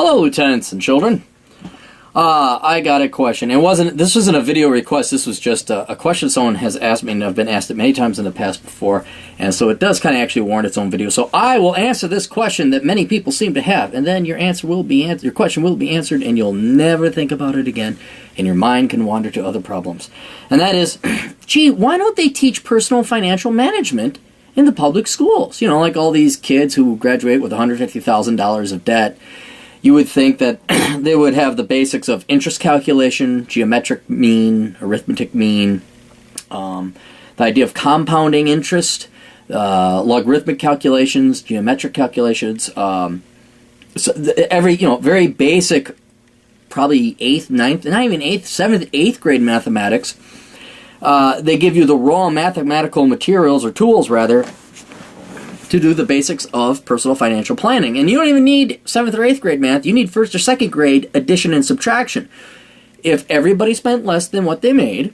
Hello, lieutenants and children. I got a question. This wasn't a video request. This was just a question someone has asked me, and I've been asked it many times in the past before, and so it does kind of actually warrant its own video. So I will answer this question that many people seem to have, and then your question will be answered, and you'll never think about it again, and your mind can wander to other problems. And that is, gee, why don't they teach personal financial management in the public schools? You know, like all these kids who graduate with $150,000 of debt. You would think that they would have the basics of interest calculation, geometric mean, arithmetic mean, the idea of compounding interest, logarithmic calculations, geometric calculations, very basic, probably 8th, 9th, not even 8th, 7th, 8th grade mathematics. They give you the raw mathematical materials, or tools rather, to do the basics of personal financial planning. And you don't even need 7th or 8th grade math. You need 1st or 2nd grade addition and subtraction. If everybody spent less than what they made,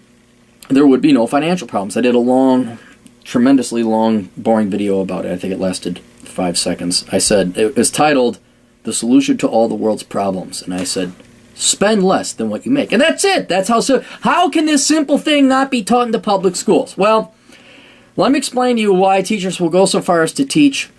there would be no financial problems. I did a tremendously long, boring video about it. I think it lasted 5 seconds. I said, it was titled, "The Solution to All the World's Problems." And I said, spend less than what you make. And that's it. That's how can this simple thing not be taught in the public schools? Well, let me explain to you why teachers will go so far as to teach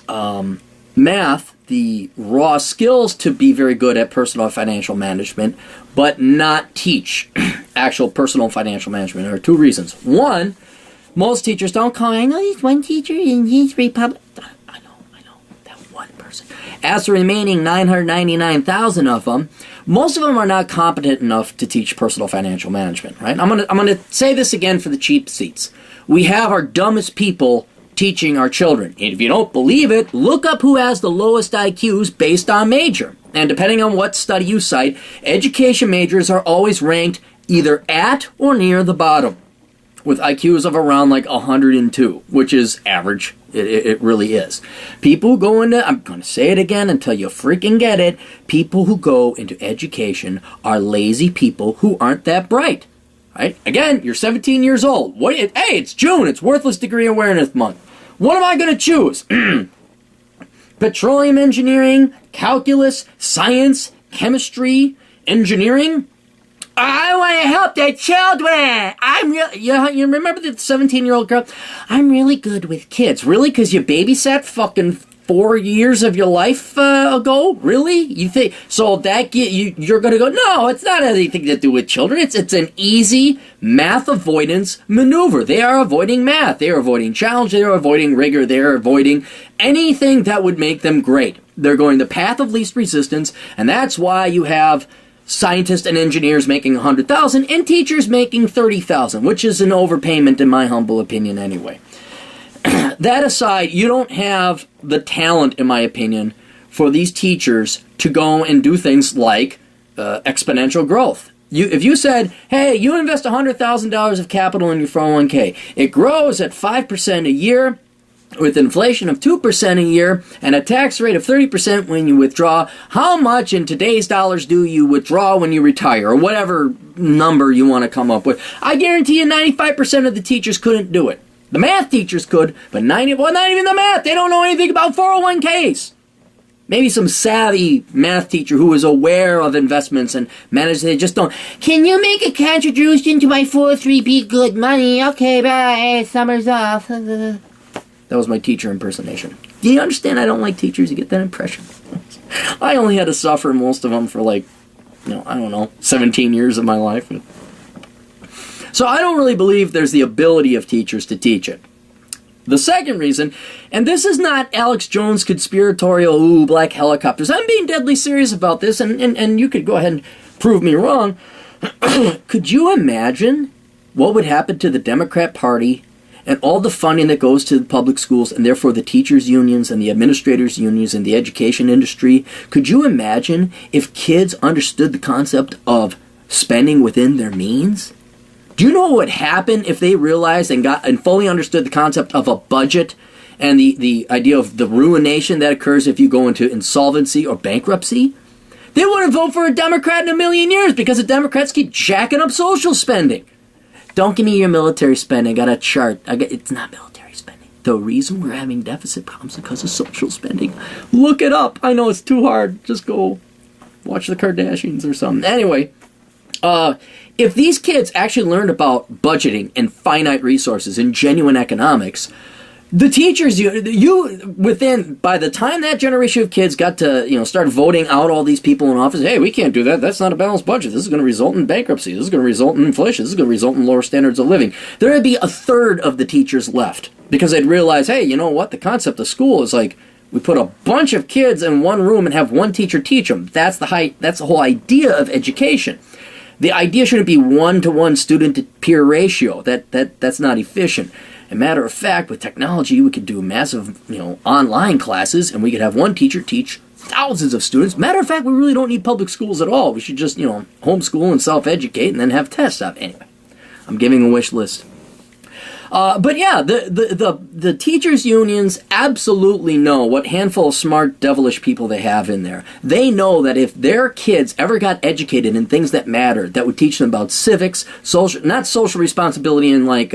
math, the raw skills to be very good at personal financial management, but not teach actual personal financial management. There are 2 reasons. One, most teachers don't call, I know he's one teacher and he's Republican. I know, that one person. As the remaining 999,000 of them, most of them are not competent enough to teach personal financial management, right? I'm gonna say this again for the cheap seats. We have our dumbest people teaching our children. And if you don't believe it, look up who has the lowest IQs based on major. And depending on what study you cite, education majors are always ranked either at or near the bottom, with IQs of around like 102, which is average. It really is. People who go into, I'm going to say it again until you freaking get it, people who go into education are lazy people who aren't that bright. Right? Again, you're 17 years old. Hey, it's June. It's Worthless Degree Awareness Month. What am I going to choose? Petroleum engineering, calculus, science, chemistry, engineering? I want to help the children. You remember the 17-year-old girl? I'm really good with kids. Really? Because you babysat fucking 4 years of your life ago? Really? You think so? That you're going to go? No, it's not anything to do with children. It's an easy math avoidance maneuver. They are avoiding math. They are avoiding challenge. They are avoiding rigor. They are avoiding anything that would make them great. They're going the path of least resistance, and that's why you have scientists and engineers making $100,000 and teachers making $30,000, which is an overpayment in my humble opinion anyway. That aside, you don't have the talent, in my opinion, for these teachers to go and do things like exponential growth. If you said, hey, you invest $100,000 of capital in your 401k, it grows at 5% a year, with inflation of 2% a year and a tax rate of 30% when you withdraw, how much in today's dollars do you withdraw when you retire, or whatever number you want to come up with? I guarantee you 95% of the teachers couldn't do it. The math teachers could, but not even the math. They don't know anything about 401ks. Maybe some savvy math teacher who is aware of investments and manages. They just don't. Can you make a contribution to my 403b good money? Okay, bye. Summer's off. That was my teacher impersonation. Do you understand I don't like teachers? You get that impression? I only had to suffer most of them for 17 years of my life. So I don't really believe there's the ability of teachers to teach it. The second reason, and this is not Alex Jones conspiratorial, black helicopters. I'm being deadly serious about this, and you could go ahead and prove me wrong. Could you imagine what would happen to the Democrat Party and all the funding that goes to the public schools, and therefore the teachers' unions and the administrators' unions and the education industry? Could you imagine if kids understood the concept of spending within their means? Do you know what would happen if they realized and fully understood the concept of a budget and the idea of the ruination that occurs if you go into insolvency or bankruptcy? They wouldn't vote for a Democrat in a million years because the Democrats keep jacking up social spending. Don't give me your military spending. I got a chart. It's not military spending. The reason we're having deficit problems is because of social spending. Look it up. I know it's too hard. Just go watch the Kardashians or something. Anyway, if these kids actually learned about budgeting and finite resources and genuine economics, the teachers, by the time that generation of kids got to, start voting out all these people in office, hey, we can't do that. That's not a balanced budget. This is going to result in bankruptcy. This is going to result in inflation. This is going to result in lower standards of living. There would be a third of the teachers left because they'd realize, hey, you know what? The concept of school is like we put a bunch of kids in one room and have one teacher teach them. That's the whole idea of education. The idea shouldn't be one-to-one student-to-peer ratio. That's not efficient. As a matter of fact, with technology, we could do massive, online classes, and we could have one teacher teach thousands of students. Matter of fact, we really don't need public schools at all. We should just, homeschool and self-educate and then have tests out. Anyway, I'm giving a wish list. But yeah, the teachers' unions absolutely know what handful of smart, devilish people they have in there. They know that if their kids ever got educated in things that matter, that would teach them about civics, not social responsibility and like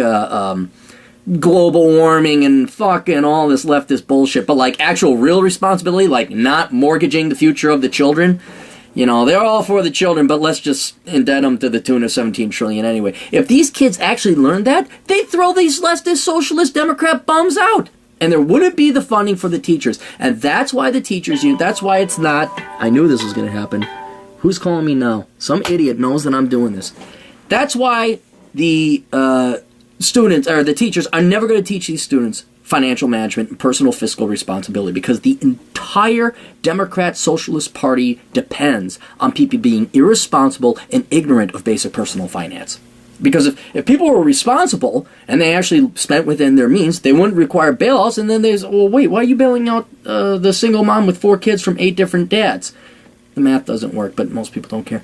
global warming and fucking all this leftist bullshit, but like actual real responsibility, like not mortgaging the future of the children. They're all for the children, but let's just indebt them to the tune of $17 trillion anyway. If these kids actually learned that, they'd throw these leftist, socialist, Democrat bums out. And there wouldn't be the funding for the teachers. And that's why the teachers union, that's why it's not, I knew this was going to happen. Who's calling me now? Some idiot knows that I'm doing this. That's why the students, or the teachers, are never going to teach these students financial management and personal fiscal responsibility, because the entire Democrat Socialist Party depends on people being irresponsible and ignorant of basic personal finance. Because if people were responsible and they actually spent within their means, they wouldn't require bailouts. And then there's, well, wait, why are you bailing out the single mom with 4 kids from 8 different dads? The math doesn't work, but most people don't care.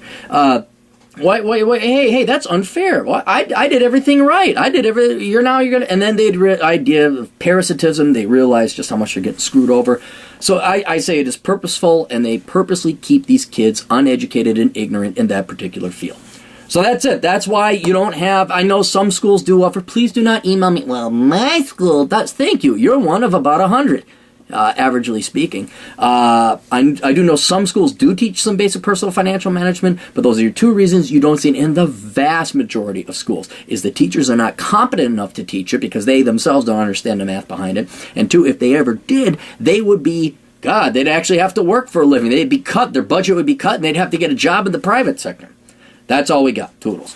Wait, hey, that's unfair. I did everything right. I did everything. You're gonna, and then they'd idea of parasitism. They realize just how much they're getting screwed over. So I say it is purposeful, and they purposely keep these kids uneducated and ignorant in that particular field. So that's it. That's why you don't have, I know some schools do offer, please do not email me. Well, my school does. Thank you. You're one of about 100. Averagely speaking. I do know some schools do teach some basic personal financial management, but those are your 2 reasons you don't see it in the vast majority of schools. Is the teachers are not competent enough to teach it because they themselves don't understand the math behind it. And 2, if they ever did, they would be, they'd actually have to work for a living. They'd be cut, their budget would be cut, and they'd have to get a job in the private sector. That's all we got. Toodles.